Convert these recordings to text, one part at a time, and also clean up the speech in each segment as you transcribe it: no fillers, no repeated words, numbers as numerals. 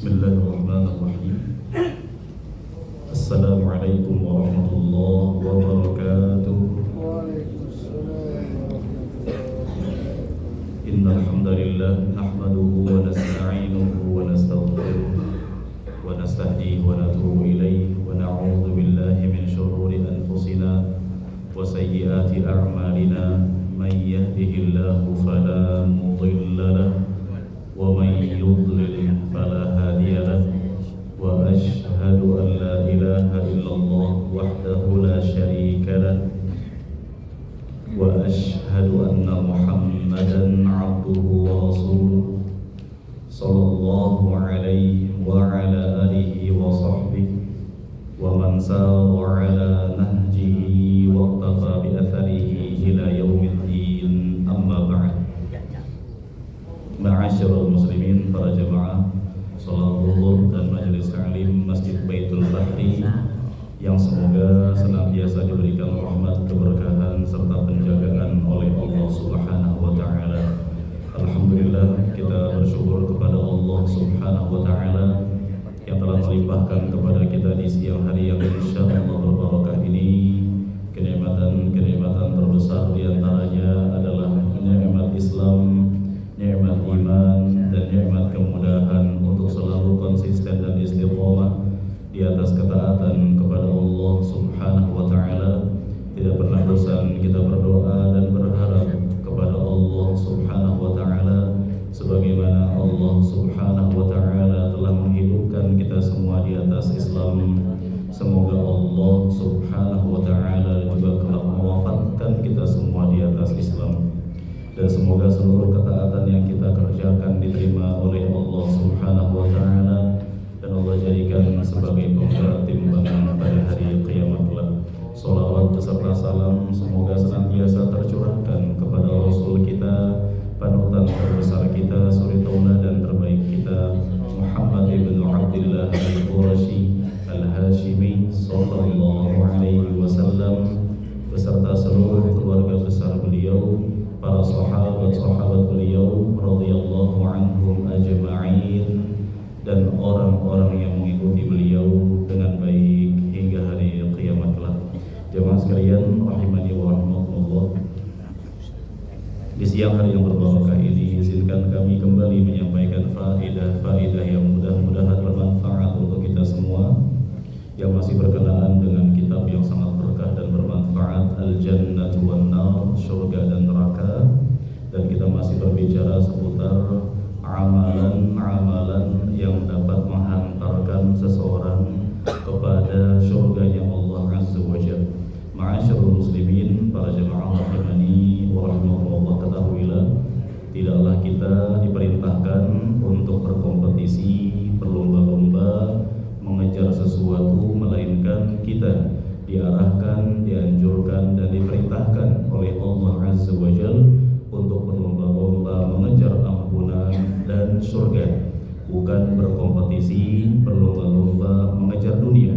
Bismillahirrahmanirrahim. Assalamualaikum warahmatullahi wabarakatuh. Innal hamdalillah nahmaduhu wa nasta'inuhu wa nastaghfiruh wa nastahdihi wa natubu ilayhi wa na'udzu billahi min shururi anfusina wa sayyiati a'malina. May yahdihillahu fala mudilla lahu ومن يضلل فلا هادي له وأشهد أن لا إله إلا الله وحده لا شريك له وأشهد أن محمدا عبده ورسوله صلى الله عليه وعلى آله وصحبه ومن سار على نهجه واقتفى بأثره إلى يوم الدين. أما بعد. Ma'asyiral muslimin, para jemaah salat zuhur dan majelis ta'lim Masjid Baitul Bahri yang semoga senantiasa diberikan rahmat, keberkahan serta penjagaan oleh Allah Subhanahu wa taala. Alhamdulillah, kita bersyukur kepada Allah Subhanahu wa taala yang telah melimpahkan kepada kita di siang hari yang insyaallah berbarakah ini kenikmatan terbesar, di antaranya adalah nikmat Islam, nikmat iman, dan nikmat kemudahan untuk selalu konsisten dan istiqomah di atas ketaatan kepada Allah Subhanahu wa taala. Tidak pernah bosan kita berdoa dan berharap kepada Allah Subhanahu wa taala sebagaimana Allah Subhanahu wa taala telah menghidupkan kita semua di atas Islam. Semoga Allah Subhanahu wa taala juga kelak mewafatkan kita semua di atas Islam. Dan semoga seluruh ketaatan yang kita kerjakan diterima oleh Allah Subhanahu wa taala dan Allah jadikan sebagai penggerak timbangan pada hari kiamat kelak. Shalawat beserta salam semoga senantiasa tercurahkan kepada Rasul kita, panutan terbesar kita, suri taula dan terbaik kita, Muhammad ibn Abdullah al-Qurashi al-Hashimi sallallahu alaihi wasallam, beserta seluruh keluarga besar beliau, para sahabat-sahabat beliau radhiyallahu anhum ajma'in, dan orang-orang yang mengikuti beliau dengan baik hingga hari kiamat kelak. Jemaah sekalian rahimani wa rahmatullah, di siang hari yang berbarakah ini izinkan kami kembali menyampaikan faedah yang mudah-mudahan bermanfaat untuk kita semua yang masih berkenaan dengan kitab yang sangat berkah dan bermanfaat, Al-Jannatu wan Nar, surga dan neraka. Dan kita masih berbicara seputar amalan-amalan yang dapat menghantarkan seseorang kepada surganya Allah Azza wa Jalla. Ma'asyiral muslimin, para jemaah rahimani wa rahmatullah, ketahuilah tidaklah kita diperintahkan untuk berkompetisi, berlomba-lomba mengejar sesuatu, melainkan kita diarahkan, dianjurkan dan diperintahkan oleh Allah Azza wa Jalla untuk berlomba-lomba mengejar ampunan dan surga, bukan berkompetisi, berlomba-lomba mengejar dunia,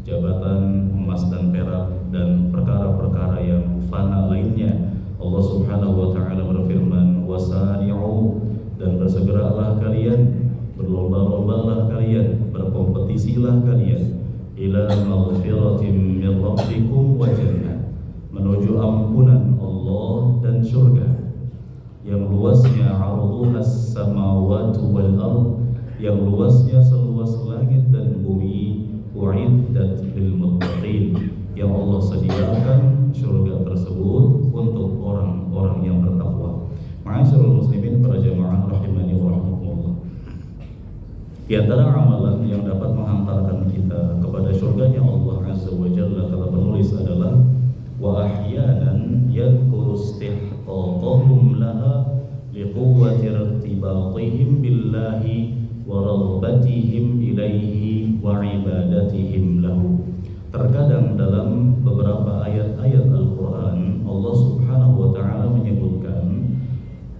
jabatan, emas dan perak, dan perkara-perkara yang fana lainnya. Allah Subhanahu wa taala berfirman, wasari'u, dan bersegeralah kalian, berlomba-lombalah kalian, berkompetisilah kalian, ila maghfiratin min rabbikum wa jannah, menuju ampunan Allah dan surga yang luasnya arduhas samawati wal ard, yang luasnya seluas langit dan bumi, uiddat lil muttaqin, yang Allah sediakan surga tersebut untuk orang-orang yang bertakwa. Ma'asyiral muslimin, para jemaah rahimani wa rahmatullah, di antara amalan yang dapat menghantarkan kita kepada surganya Allah Azza wa Jalla, kata penulis, adalah wa ahyanan yadhkuru istihqaqahum laha liquwwati irtibatihim billahi wa raghbatihim ilaihi wa ibadatihim lahu. Terkadang dalam beberapa ayat-ayat Al-Quran, Allah Subhanahu wa ta'ala menyebutkan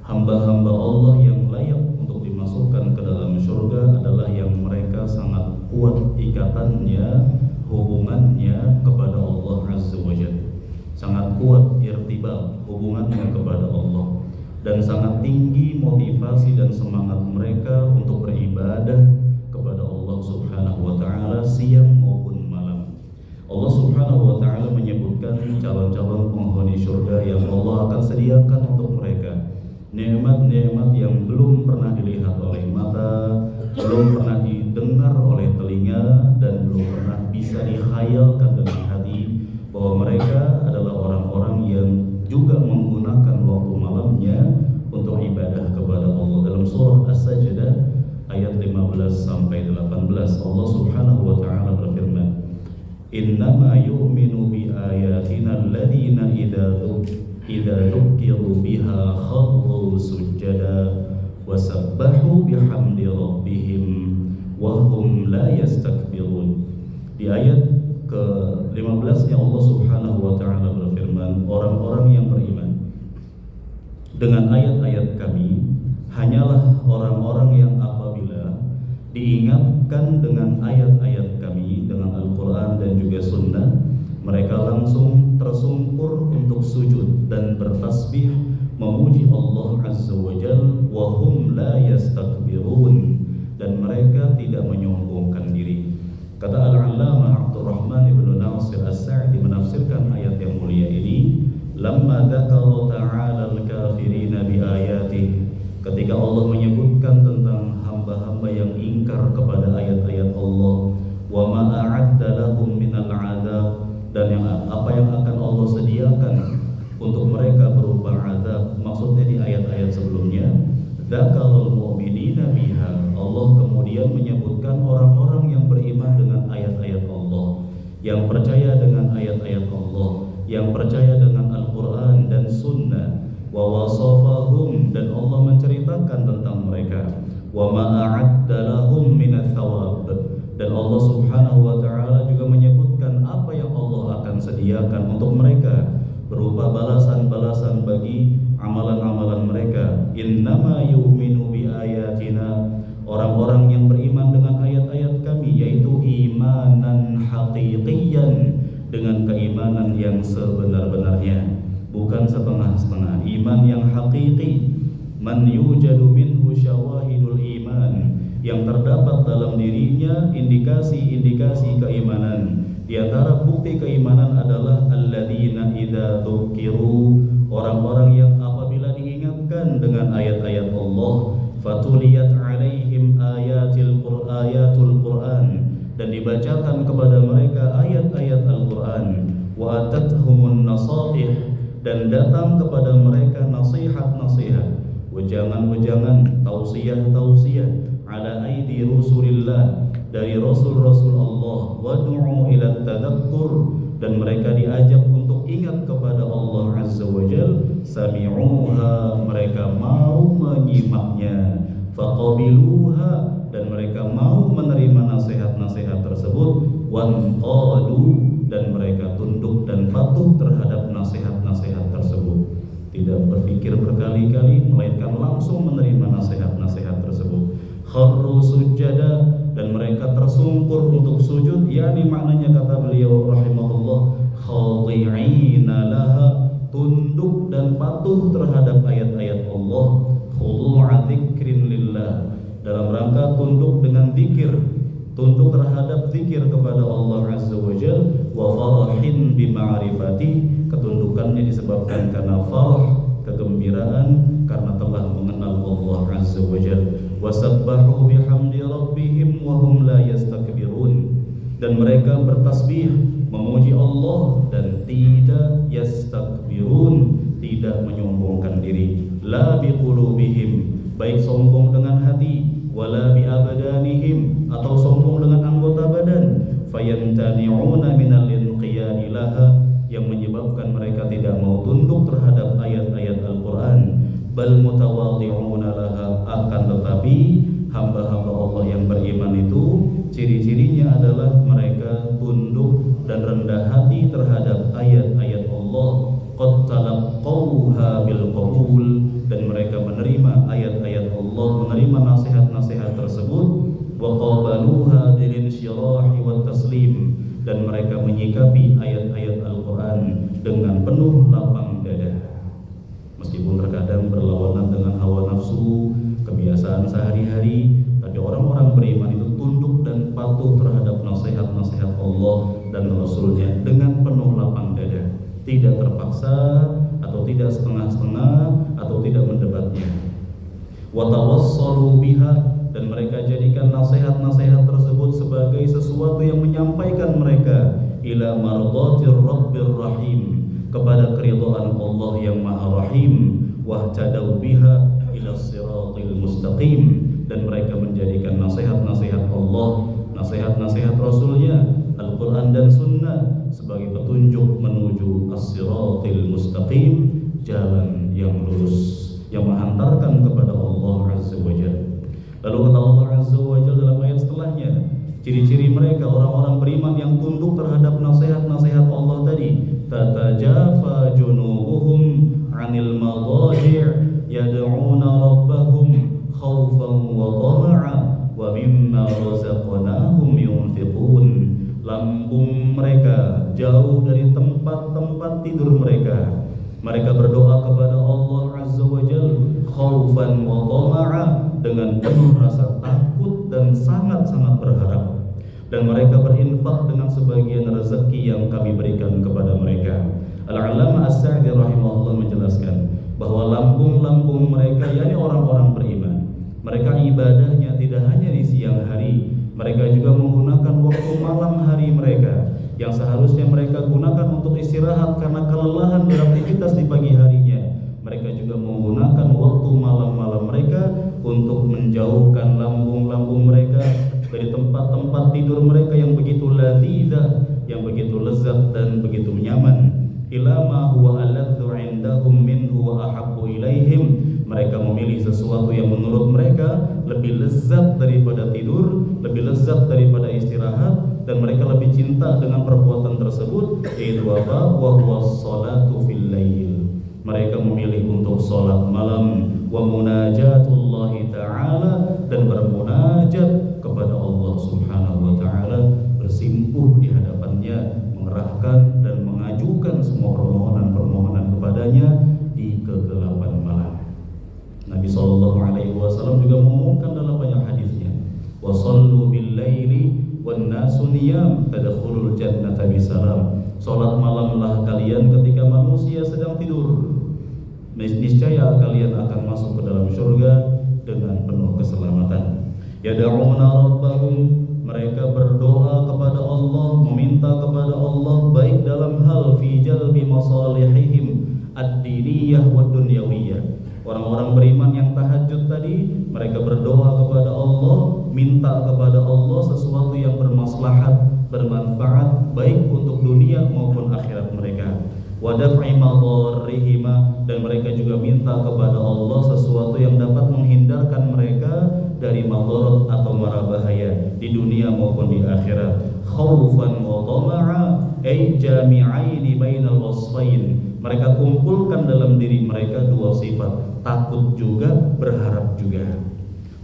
hamba-hamba Allah yang layak untuk dimasukkan ke dalam surga adalah yang mereka sangat kuat ikatannya, hubungannya kepada Allah Azza wa Jalla, sangat kuat irtibat, hubungannya kepada Allah, dan sangat tinggi motivasi dan semangat mereka untuk beribadah kepada calon-calon penghuni surga yang Allah akan sediakan untuk mereka. Nikmat-nikmat yang belum pernah dilihat oleh mata, belum pernah didengar oleh telinga, dan belum pernah bisa dikhayalkan dengan hati, bahwa mereka adalah orang-orang yang juga menggunakan waktu malamnya untuk ibadah kepada Allah. Dalam surah As-Sajdah ayat 15 sampai 18, Allah Subhanahu wa taala berfirman, "Innama yu'minu bi ayatina alladziina idza dzukiru biha kharru sujada wa sabbahu bihamdi rabbihim wa hum la yastakbirun." Di ayat ke-15-nya Allah Subhanahu wa taala berfirman, orang-orang yang beriman dengan ayat-ayat kami hanyalah orang-orang yang apabila diingatkan dengan ayat-ayat kami, dengan Al-Quran dan juga Sunnah, mereka langsung tersungkur untuk sujud dan bertasbih memuji Allah Azza wa Jalla, wa hum la yastakbirun, dan mereka tidak menyombongkan diri. Kata Al-Allamah Abdurrahman ibn Nasir As-Sa'di menafsirkan ayat yang mulia ini, lamma dzakara ta'ala al-kafirina bi ayatihi, ketika Allah menyebutkan tentang hamba-hamba yang ingkar kepada ayat-ayat Allah, wa ma a'adda lahum minal 'adzab, dan apa yang akan Allah sediakan untuk mereka berupa azab. Maksudnya di ayat-ayat sebelumnya, dzakarul mu'minina biha, Allah kemudian menyebutkan orang-orang yang beriman dengan ayat-ayat Allah, yang percaya dengan ayat-ayat Allah, yang percaya dengan Al-Quran dan Sunnah. Wa wasafahum, dan Allah menceritakan tentang mereka, wa ma a'adda lahum minats thawab, dan Allah Subhanahu wa taala juga menyebutkan apa yang Allah akan sediakan untuk mereka berupa balasan-balasan bagi amalan-amalan mereka. Innama yu'minu bi ayatina, orang-orang yang beriman dengan ayat-ayat kami, yaitu imanan haqiqiyan, dengan keimanan yang sebenar-benarnya, bukan setengah-setengah, iman yang hakiki. Man yujadu minhu syawahidul iman, yang terdapat dalam dirinya indikasi-indikasi keimanan. Di antara bukti keimanan adalah alladzina idza dzukiru, orang-orang yang apabila diingatkan dengan ayat-ayat Allah, fatuliyat alaihim ayatul Qur'an, dan dibacakan kepada mereka ayat-ayat Al-Qur'an, wa atathumun nasaih, dan datang kepada mereka nasihat-nasihat, wejangan-wejangan, tausiah-tausiah, ala aidi rusulillah, dari rasul-rasul Allah, wad'u ila tadakkur, dan mereka diajak untuk ingat kepada Allah Azza wa Jalla, sami'uha, mereka mau menyimaknya, faqabiluha, dan mereka mau menerima nasihat-nasihat tersebut, wanqadu, dan mereka tunduk dan patuh terhadap nasihat-nasihat tersebut, tidak berpikir berkali-kali, melainkan langsung menerima nasihat-nasihat tersebut. Kharru sujada, dan mereka tersungkur untuk sujud, yakni maknanya kata beliau rahimahullah, khadi'ina laha, tunduk dan patuh terhadap ayat-ayat Allah, khudu'a dzikrin lillah, dalam rangka tunduk dengan zikir, tunduk terhadap zikir kepada Allah Azza wa Jalla, wa farahin bi ma'rifati, ketundukannya disebabkan karena farah, kegembiraan karena telah mengenal Allah Azza wa Jalla, wa sabbahu bihamdi rabbihim wa hum la yastakbirun, dan mereka bertasbih memuji Allah dan tidak yastakbirun, tidak menyombongkan diri, la biqulubihim, baik sombong dengan hati, wala bi abdanihim, atau sombong dengan anggota badan, fayamtani'una minal inqiyadi laha, yang menyebabkan mereka tidak mau tunduk terhadap ayat-ayat Al-Quran, bal mutawadhi'una laha, akan tetapi hamba-hamba Allah yang beriman itu ciri-cirinya adalah mereka tunduk dan rendah hati terhadap ayat-ayat Allah, qad talaqqawha bil qabul, dan mereka menerima ayat-ayat Allah, menerima nasihat-nasihat tersebut, wa qabaluha bil insyirahi wat taslim, dan mereka menyikapi ayat-ayat Al-Quran dengan penuh lapang dada, meskipun terkadang berlawanan dengan hawa nafsu, kebiasaan sehari-hari, tapi orang-orang beriman itu tunduk dan patuh terhadap nasihat-nasihat Allah dan Rasulnya dengan penuh lapang dada. tidak terpaksa atau tidak setengah-setengah atau tidak mendebatnya. Wa tawassalu biha, dan mereka jadikan nasihat-nasihat tersebut sebagai sesuatu yang menyampaikan mereka ila mardatir rabbir rahim, kepada keridhaan Allah yang Maha Rahim, wa tadau biha ila siratil mustaqim, dan mereka menjadikan nasihat-nasihat Allah, nasihat-nasihat Rasulnya, Al-Quran dan Sunnah sebagai petunjuk menuju as-siratil mustaqim, jalan yang lurus yang menghantarkan kepada Allah Azza wa Jalla. Lalu kata Allah Azza wa Jalla dalam ayat setelahnya, ciri-ciri mereka orang-orang beriman yang tunduk terhadap nasihat-nasihat Allah tadi, tatajafa junubuhum 'anil madaji' yad'una rabbahum khaufan wa tama'a wa mimma razaqnahum yunfiqun. Lambung mereka jauh dari tempat-tempat tidur mereka. Mereka berdoa kepada Allah Azza wa Jalla khaufan wa tama'a, dengan penuh rasa takut dan sangat-sangat berharap. Dan mereka berinfak dengan sebagian rezeki yang kami berikan kepada mereka. Al-Allamah As-Sa'di rahimahullah menjelaskan bahwa lambung-lambung mereka, yakni orang-orang beriman, mereka ibadahnya tidak hanya di siang hari, mereka juga menggunakan waktu malam hari mereka yang seharusnya mereka gunakan untuk istirahat karena kelelahan beraktivitas di pagi harinya. Mereka juga menggunakan waktu malam-malam mereka untuk menjauhkan lambung-lambung mereka dari tempat-tempat tidur mereka yang begitu ladzidah, yang begitu lezat dan begitu nyaman. Ila ma huwa aladzu 'indahum minhu wa ahabbu ilaihim. Mereka memilih sesuatu yang menurut mereka lebih lezat daripada tidur, lebih lezat daripada istirahat, dan mereka lebih cinta dengan perbuatan tersebut, yaitu apa? Wa huwa sholatu fil lail. Mereka memilih untuk sholat malam, wa munajatullahi ta'ala, dan bermunajat kepada Allah subhanahu wa ta'ala, bersimpuh di hadapannya, mengerahkan dan mengajukan semua permohonan-permohonan kepadanya di kegelapan malam. Nabi SAW juga mengumumkan dalam banyak hadisnya, wa sallu bil laili wan nasu niyam tadkhulul jannata bisalam. Salat malamlah kalian ketika manusia sedang tidur, niscaya kalian akan masuk ke dalam surga dengan penuh keselamatan. Yad'una rabbahum, mereka berdoa kepada Allah, meminta kepada Allah baik dalam hal fi jalbi masalihihim ad-diniyah wa dunyawiyah. Orang-orang beriman yang tahajud tadi, mereka berdoa kepada Allah, minta kepada Allah sesuatu yang bermaslahat, bermanfaat baik untuk dunia maupun akhirat mereka. Wa daf'i madarrihima, dan mereka juga minta kepada Allah sesuatu yang dapat menghindarkan mereka dari madarat atau mara bahaya di dunia maupun di akhirat. Khaufan wa tama'a ay jami'aini bainal wasfain. Mereka kumpulkan dalam diri mereka dua sifat, takut juga, berharap juga.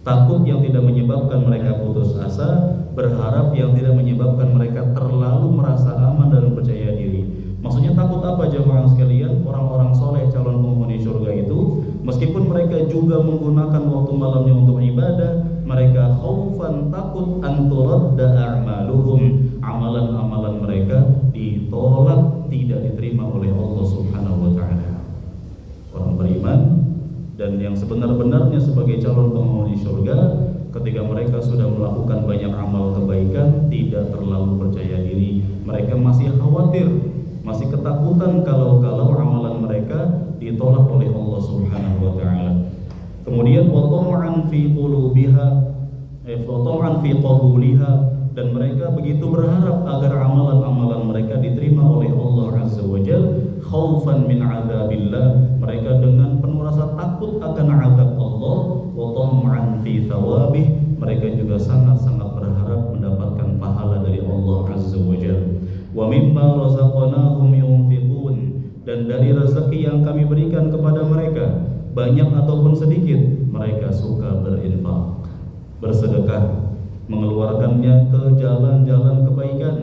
Takut yang tidak menyebabkan mereka putus asa, berharap yang tidak menyebabkan mereka terlalu merasa aman dan percaya diri. Maksudnya takut apa jemaah sekalian? Orang-orang soleh calon penghuni surga itu, meskipun mereka juga menggunakan waktu malamnya untuk ibadah, mereka khaufan, takut anturadda a'maluhum, amalan-amalan mereka ditolak, tidak diterima oleh Allah subhanahu wa ta'ala. Orang beriman dan yang sebenar-benarnya sebagai calon penghuni surga, ketika mereka sudah melakukan banyak amal kebaikan, tidak terlalu percaya diri. Mereka masih khawatir, masih ketakutan kalau amalan mereka ditolak oleh Allah subhanahu wa ta'ala. Kemudian wa tam'an fi qulubiha, wa tam'an fi qabuliha, dan mereka begitu berharap agar amalan-amalan mereka diterima oleh Allah azza wa jalla. Khaufan min adzabillah, mereka dengan penuh rasa takut akan azab Allah. Wa tam'an fi thawabih, mereka juga sangat-sangat berharap mendapatkan pahala dari Allah azza wa jalla. Wa mimma razaqnahum yunfiqun, dan dari rezeki yang kami berikan kepada mereka, banyak ataupun sedikit, mereka suka berinfak, bersedekah, mengeluarkannya ke jalan-jalan kebaikan.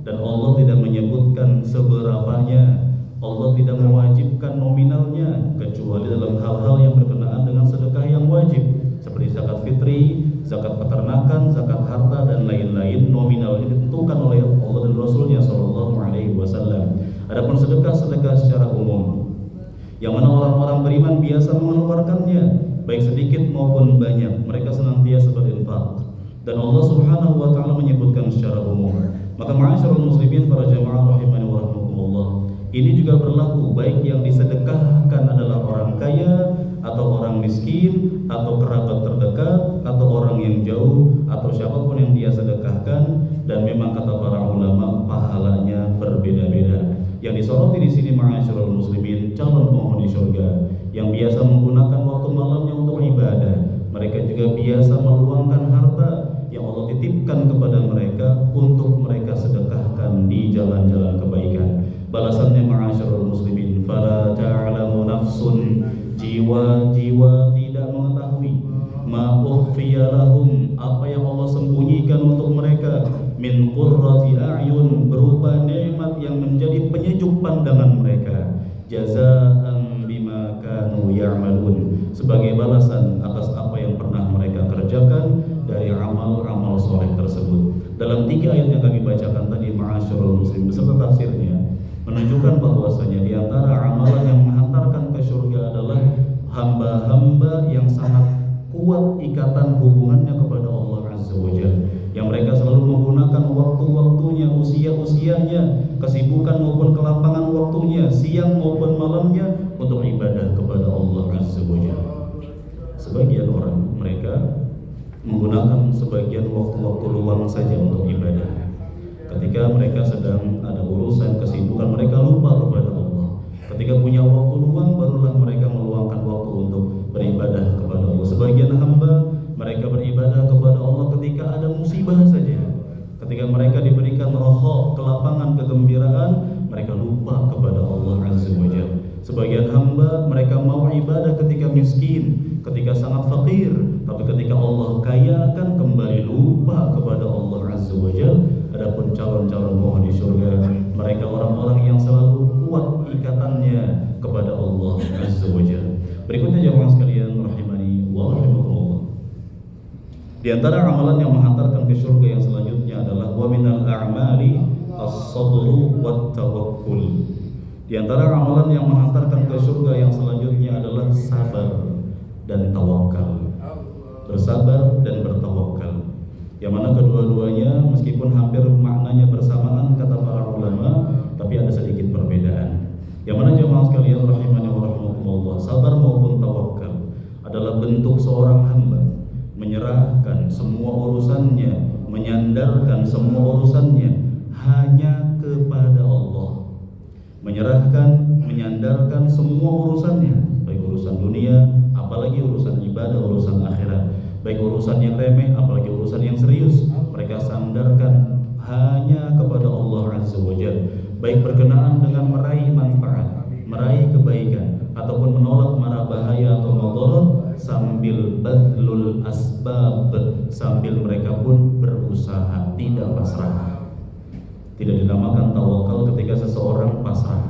Dan Allah tidak menyebutkan seberapanya, Allah tidak mewajibkan nominalnya, kecuali dalam hal-hal yang berkenaan dengan sedekah yang wajib, seperti zakat fitri, zakat peternakan, zakat harta, dan lain-lain. Nominal ini ditentukan oleh Allah dan Rasulnya SAW. Adapun sedekah-sedekah pun banyak, mereka senantiasa berinfak. Dan Allah Subhanahu wa taala menyebutkan secara umum. Maka ma'asyiral muslimin, para jamaah rahimani wa rahimakumullah, ini juga berlaku baik yang disedekahkan adalah orang kaya atau orang miskin atau kerabat terdekat atau orang yang jauh atau siapapun yang dia sedekahkan. Dan memang kata para ulama pahalanya berbeda-beda. Yang disoroti di sini ma'asyiral muslimin, calon penghuni surga yang biasa menggunakan waktu malamnya untuk ibadah. Mereka juga biasa meluangkan harta yang Allah titipkan kepada mereka untuk mereka sedekahkan di jalan-jalan kebaikan. Balasannya ma'asyiral muslimin, fala ta'lamu nafsun, jiwa-jiwa tidak mengetahui, ma ukhfiya lahum, apa yang Allah sembunyikan untuk mereka, min qurrati a'yun, berupa nikmat yang menjadi penyejuk pandangan mereka, jazaa'an bima kanu ya'malun, sebagai balasan atas apa yang pernah mereka kerjakan dari amal-amal soleh tersebut. Dalam 3 ayat yang kami bacakan tadi ma'asyiral muslimin beserta tafsirnya menunjukkan bahwasanya di antara amalan yang menghantarkan ke surga adalah hamba-hamba yang sangat kuat ikatan hubungannya kepada Allah Azza wa Jalla, yang mereka selalu menggunakan waktu-waktunya, usia-usianya, kesibukan maupun kelapangan waktunya, siang maupun malamnya untuk ibadah kepada Allah Azza wa Jalla. Sebagian orang mereka menggunakan sebagian waktu-waktu luang saja untuk ibadah. Ketika mereka sedang ada urusan kesibukan, mereka lupa kepada Allah. Ketika punya waktu luang, barulah mereka meluangkan waktu untuk beribadah kepada Allah. Sebagian hamba mereka beribadah kepada Allah ketika ada musibah saja. Ketika mereka diberikan roho, kelapangan, kegembiraan, mereka lupa kepada Allah Azza wa Jalla. Sebagian hamba mereka mau ibadah ketika miskin, ketika sangat fakir, tapi ketika Allah kaya akan kembali lupa kepada Allah Azza wa Jalla. Adapun calon-calon penghuni surga, mereka orang-orang yang selalu kuat ikatannya kepada Allah Azza wa Jalla. Berikutnya jamaah sekalian rahimani wa rahimakumullah, di antara amalan yang menghantarkan ke surga yang selanjutnya adalah wa minal a'mali as-sabru wat tawakkul. Di antara amalan yang menghantarkan ke surga yang selanjutnya adalah sabar dan tawakal. Bersabar dan bertawakal, yang mana kedua-duanya meskipun hampir maknanya bersamaan kata para ulama, tapi ada sedikit perbedaan. Yang mana jemaah sekalian rahimani wa rahimakumullah, sabar maupun tawakal adalah bentuk seorang hamba menyerahkan semua urusannya, menyandarkan semua urusannya hanya kepada Allah. Menyerahkan, menyandarkan semua urusannya, baik urusan dunia, apalagi urusan ibadah, urusan akhirat, baik urusan yang remeh, apalagi urusan yang serius, mereka sandarkan hanya kepada Allah Azza wa Jalla, baik berkenaan dengan meraih manfaat, meraih kebaikan, ataupun menolak mara bahaya atau madarat, sambil badlul asbab, sambil mereka pun berusaha, tidak pasrah. Tidak dinamakan tawakal ketika seseorang pasrah,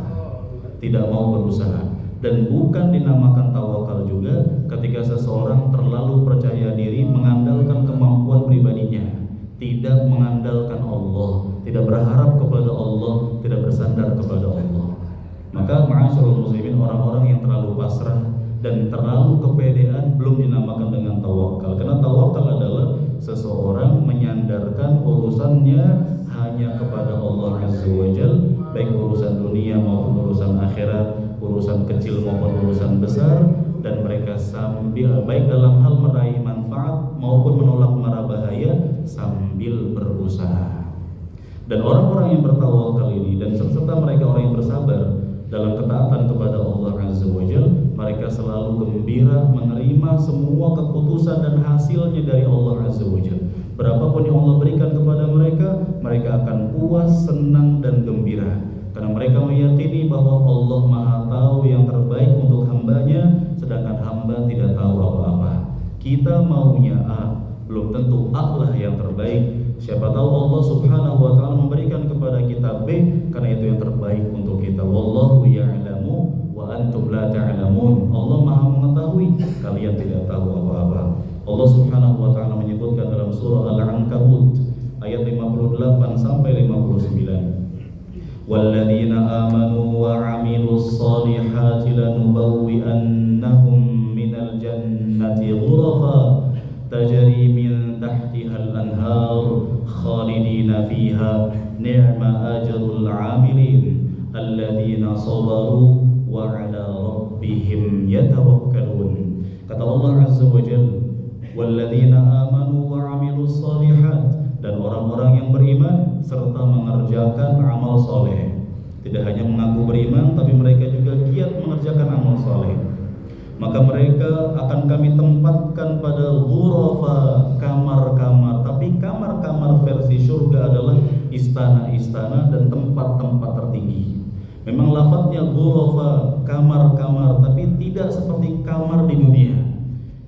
tidak mau berusaha. Dan bukan dinamakan tawakal juga ketika seseorang terlalu percaya diri, mengandalkan kemampuan pribadinya, tidak mengandalkan Allah, tidak berharap kepada Allah, tidak bersandar kepada Allah. Maka ma'asyiral muslimin, orang-orang yang terlalu pasrah dan terlalu kepedean belum dinamakan dengan tawakal. Karena tawakal adalah seseorang menyandarkan urusannya hanya kepada Allah Azza wa Jalla, baik urusan dunia maupun urusan akhirat, urusan kecil maupun urusan besar, dan mereka sambil baik dalam hal meraih manfaat maupun menolak mara bahaya sambil berusaha. Dan orang-orang yang bertawakal ini dan serta mereka orang yang bersabar dalam ketaatan kepada Allah Azza wa Jalla, mereka selalu gembira menerima semua keputusan dan hasilnya dari Allah Azza wa Jalla. Berapapun yang Allah berikan kepada mereka, mereka akan puas, senang dan gembira, karena mereka meyakini bahwa Allah Maha tahu yang terbaik untuk hambanya, sedangkan hamba tidak tahu apa-apa. Kita maunya A, belum tentu A lah yang terbaik. Siapa tahu Allah Subhanahu wa taala memberikan kepada kita B, karena itu yang terbaik untuk kita. Wallahu ya'lamu wa antum la ta'lamun. Allah Maha mengetahui, kalian tidak tahu apa-apa. Allah Subhanahu wa taala menyebutkan dalam surah Al-Ankabut ayat 58 sampai 59. Walladzina amanu wa 'amilus solihati lanubawwi'annahum minal jannati ghurafa tajri min tahtihal anhar khalidina fiha ni'ma ajrul 'amilin alladzina sabaru wa 'ala rabbihim yatawakkalun. Kata Allah Azza wa Jalla, walladzina amanu wa 'amilus shalihat, dan orang-orang yang beriman serta mengerjakan amal soleh. Tidak hanya mengaku beriman, tapi mereka juga giat mengerjakan amal soleh. Maka mereka akan kami tempatkan pada ghurafa, kamar-kamar. Tapi kamar-kamar versi surga adalah istana-istana dan tempat-tempat tertinggi. Memang lafadznya ghurafa, kamar-kamar, tapi tidak seperti kamar di dunia.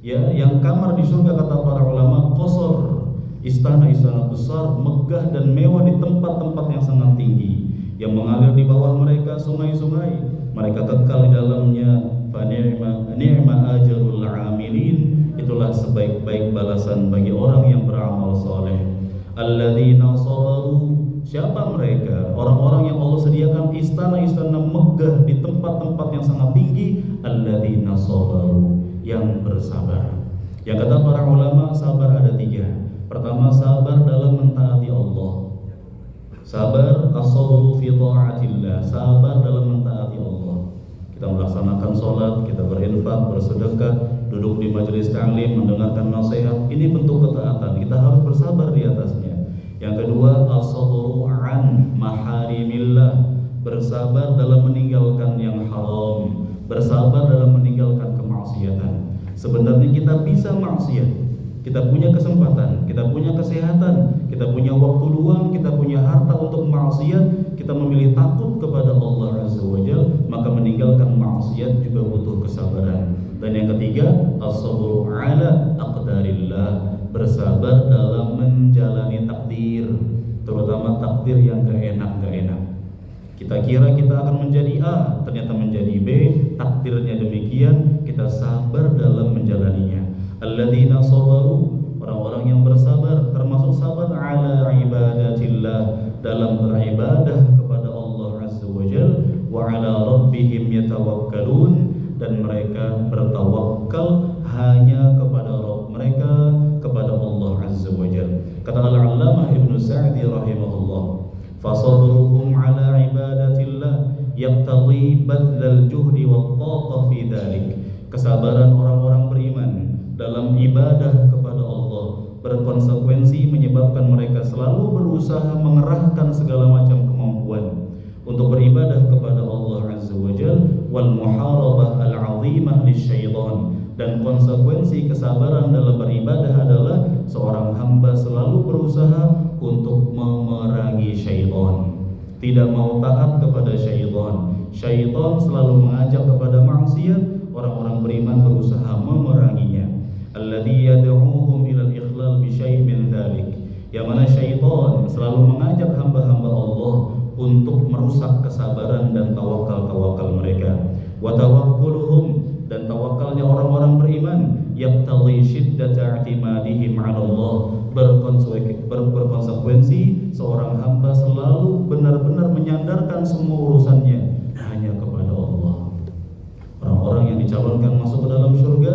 Ya, yang kamar di surga kata para ulama qasar, istana-istana besar, megah dan mewah di tempat-tempat yang sangat tinggi, yang mengalir di bawah mereka sungai-sungai. Mereka kekal di dalamnya. Fa ni'ma ajrul 'amilin, itulah sebaik-baik balasan bagi orang yang beramal soleh. Alladzina sabaru, siapa mereka? Orang-orang yang Allah sediakan istana-istana megah di tempat-tempat yang sangat tinggi. Alladzina sabaru, yang bersabar. Yang kata para ulama, sabar ada 3. Pertama, sabar dalam mentaati Allah. Sabar as-sabru fi ta'atillah, sabar dalam mentaati Allah. Kita melaksanakan sholat, kita berinfak, bersedekah, duduk di majelis ta'lim, mendengarkan nasihat. Ini bentuk ketaatan, kita harus bersabar di atasnya. Yang kedua, as-sabru an maharimillah, bersabar dalam meninggalkan yang haram, bersabar dalam meninggalkan kemaksiatan. Sebenarnya kita bisa maksiat, kita punya kesempatan, kita punya kesehatan, kita punya waktu luang, kita punya harta untuk maksiat, kita memilih takut kepada Allah Azza wa Jalla, maka meninggalkan maksiat juga butuh kesabaran. Dan yang ketiga, as-sabru ala aqdarillah, bersabar dalam menjalani takdir, terutama takdir yang gak enak. Kita kira kita akan menjadi A, ternyata menjadi B, takdirnya demikian, kita sabar dalam menjalaninya. Alladzina sabaru, orang-orang yang bersabar, termasuk sabar ala ibadatillah, dalam beribadah kepada Allah Azza wa Jalla, wa ala rabbihim yatawakkalun, dan mereka bertawakal hanya kepada Rabb mereka, kepada Allah Azza wa Jalla. Kata Al-Allamah Ibnu Sa'di rahimahullah, fasabruhum ala ibadatillah yaqtadi badlal juhdi wat taqa fi dzalik. Kesabaran orang-orang beriman dalam ibadah kepada Allah berkonsekuensi menyebabkan mereka selalu berusaha mengerahkan segala macam kemampuan untuk beribadah kepada Allah Azza wa Jalla, wal muharabah al-'azimah lisyaitan. Dan konsekuensi kesabaran dalam beribadah adalah seorang hamba selalu berusaha untuk memerangi syaitan, tidak mau taat kepada syaitan. Syaitan selalu mengajak kepada maksiat, orang-orang beriman berusaha memeranginya. Alladzi yad'uuhum ilal ikhlal bi syai' min dzalik, yang mana syaitan selalu mengajak hamba-hamba Allah untuk merusak kesabaran dan tawakal mereka. Wa tawakkuluhum, dan tawakalnya orang-orang beriman, yaqtadhi shiddata i'timadihim 'ala Allah, berkonsekuensi seorang hamba selalu benar-benar menyandarkan semua urusannya hanya kepada Allah. Orang-orang yang dicalonkan masuk ke dalam surga,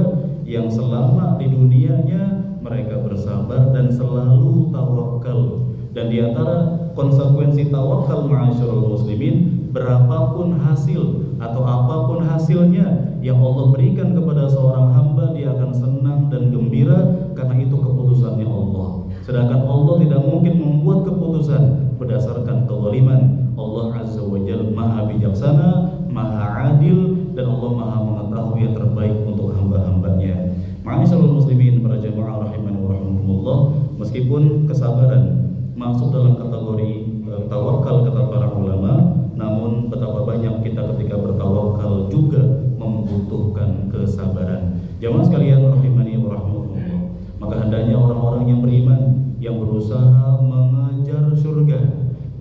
yang selama di dunianya mereka bersabar dan selalu tawakal. Dan di antara konsekuensi tawakal, ma'asyiral muslimin, berapapun hasil atau apapun hasilnya yang Allah berikan kepada seorang hamba, dia akan senang dan gembira karena itu keputusannya Allah. Sedangkan Allah tidak mungkin membuat keputusan berdasarkan kezaliman. Allah Azza wa Jalla Maha bijaksana, Maha adil, dan Allah Maha mengetahui yang terbaik untuk hamba-hambanya. Ma'asyiral muslimin, para jamaah rahimani wa rahimakumullah, meskipun kesabaran masuk dalam kategori tawakal kata para ulama, namun betapa banyak kita ketika bertawakal juga membutuhkan kesabaran. Jamaah sekalian rahimani wa rahimakumullah, maka hendaknya orang-orang yang beriman, yang berusaha mengejar surga,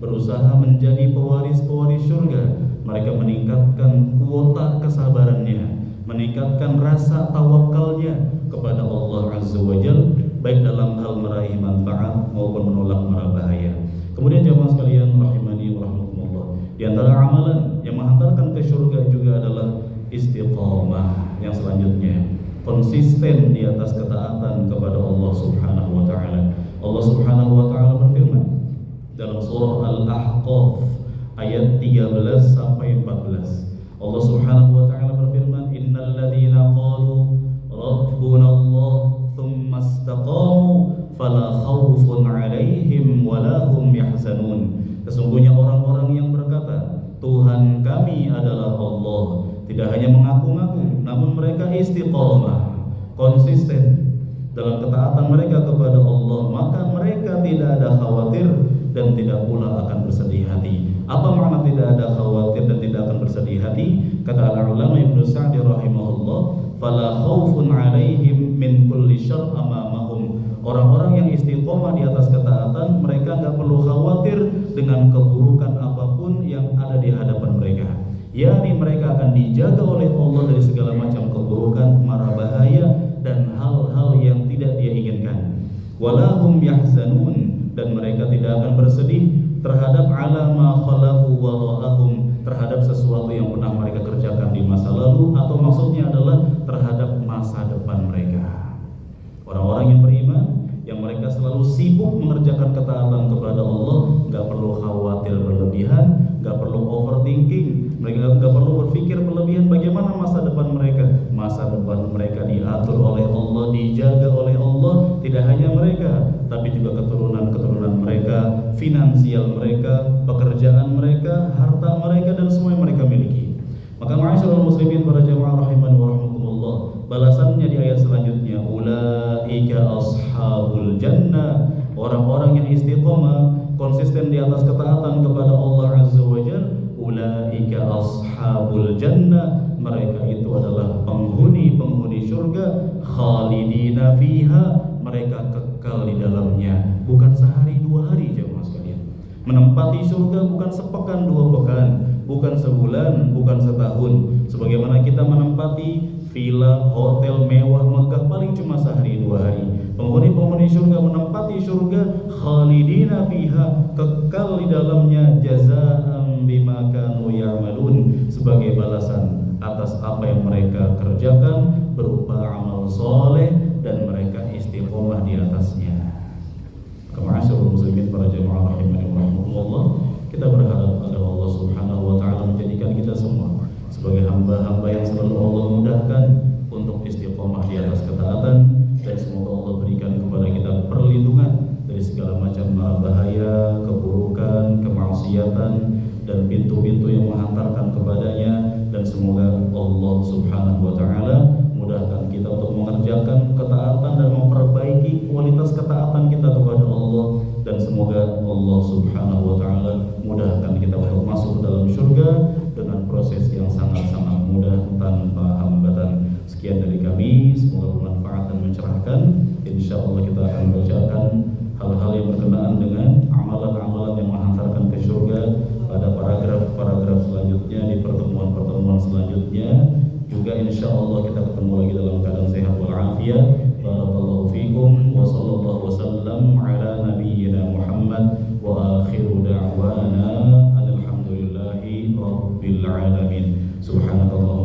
berusaha menjadi pewaris-pewaris surga, mereka meningkatkan kuota kesabarannya, meningkatkan rasa tawakalnya kepada Allah Azza wa Jalla, baik dalam hal meraih manfaat maupun menolak mara bahaya. Kemudian jamaah sekalian rahimani wa rahimakumullah, di antara amalan yang menghantarkan ke surga juga adalah istiqamah. Yang selanjutnya, konsisten di atas ketaatan kepada Allah Subhanahu wa taala. Allah Subhanahu wa taala berfirman dalam surah Al-Ahqaf ayat 13 sampai 14. Allah Subhanahu wa taala berfirman, "Innal ladzina qalu rabbunallah tsumma istaqamu fala khaufun 'alaihim wala hum yahzanun." Sesungguhnya orang-orang yang berkata, Tuhan kami adalah Allah, tidak hanya mengaku-ngaku, namun mereka istiqamah, konsisten dalam ketaatan mereka kepada Allah, maka mereka tidak ada khawatir dan tidak pula akan bersedih hati. Apa makna tidak ada khawatir dan tidak akan bersedih hati? Kata al-ulama Ibnu Sa'di rahimahullah, fala khaufun 'alaihim min kulli syarr amamahum. Orang-orang yang istiqomah di atas ketaatan, mereka enggak perlu khawatir dengan keburukan apapun yang ada di hadapan mereka. yakni mereka akan dijaga oleh Allah dari segala macam keburukan, mara bahaya dan hal-hal yang tidak dia inginkan. Walahum yahzanun, dan mereka tidak akan bersedih terhadap ala ma khalafu wara'ahum, terhadap sesuatu yang pernah mereka kerjakan di masa lalu, atau maksudnya adalah terhadap masa depan mereka. Orang-orang yang beriman, yang mereka selalu sibuk mengerjakan ketaatan kepada Allah, gak perlu khawatir berlebihan, gak perlu overthinking, mereka gak perlu berpikir berlebihan bagaimana masa depan mereka. Masa depan mereka diatur oleh Allah, dijaga oleh Allah. Tidak hanya mereka, tapi juga keturunan-keturunan mereka, finansial mereka, pekerjaan mereka, harta mereka, dan semua yang mereka miliki. Maka ma'asyiral muslimin, para jamaah rahiman wa rahmakumullah, balasannya di ayat selanjutnya, ulaika ashabul jannah, orang-orang yang istiqomah, konsisten di atas ketaatan kepada Allah Azza wa Jalla. Ulaika ashabul jannah, mereka itu adalah penghuni-penghuni surga, khalidina fiha, mereka kekal di dalamnya, bukan sehari dua hari jemaah sekalian. Menempati surga bukan sepekan dua pekan, bukan sebulan, bukan setahun. Sebagaimana kita menempati villa, hotel mewah, megah paling cuma sehari dua hari. Penghuni-penghuni surga menempati surga, khalidina fiha, kekal di dalamnya, jazaa'an bima kanu ya'malun, sebagai balasan atas apa yang mereka kerjakan berupa amal soleh dan mereka istiqomah di atasnya. Ma'asyiral muslimin, para jemaah rahimani wa rahmatullah, kita berharap agar Allah Subhanahu wa taala menjadikan kita semua sebagai hamba-hamba yang selalu Allah mudahkan untuk istiqomah di atas ketaatan, dan semoga Allah berikan kepada kita perlindungan dari segala macam bahaya, keburukan, kemaksiatan, dan pintu-pintu yang menghantarkan kepadanya. Dan semoga Allah Subhanahu wa taala mudahkan kita untuk mengerjakan ketaatan dan memperbaiki kualitas ketaatan kita kepada Allah, dan semoga Allah Subhanahu wa taala mudahkan kita untuk masuk ke dalam surga dengan proses yang sangat-sangat mudah tanpa hambatan. Sekian dari kami, semoga bermanfaat dan mencerahkan. Insyaallah kita akan bacakan hal-hal yang berkenaan dengan amalan-amalan yang menghantarkan ke surga pada paragraf-paragraf selanjutnya, di pertemuan-pertemuan selanjutnya. Juga insyaallah kita ketemu lagi dalam keadaan sehat walafiat. Barakallahu fikum wa sallallahu wasallam ala nabiyyina Muhammad wa akhiru da'wana alhamdulillahi rabbil alamin. Subhanallah.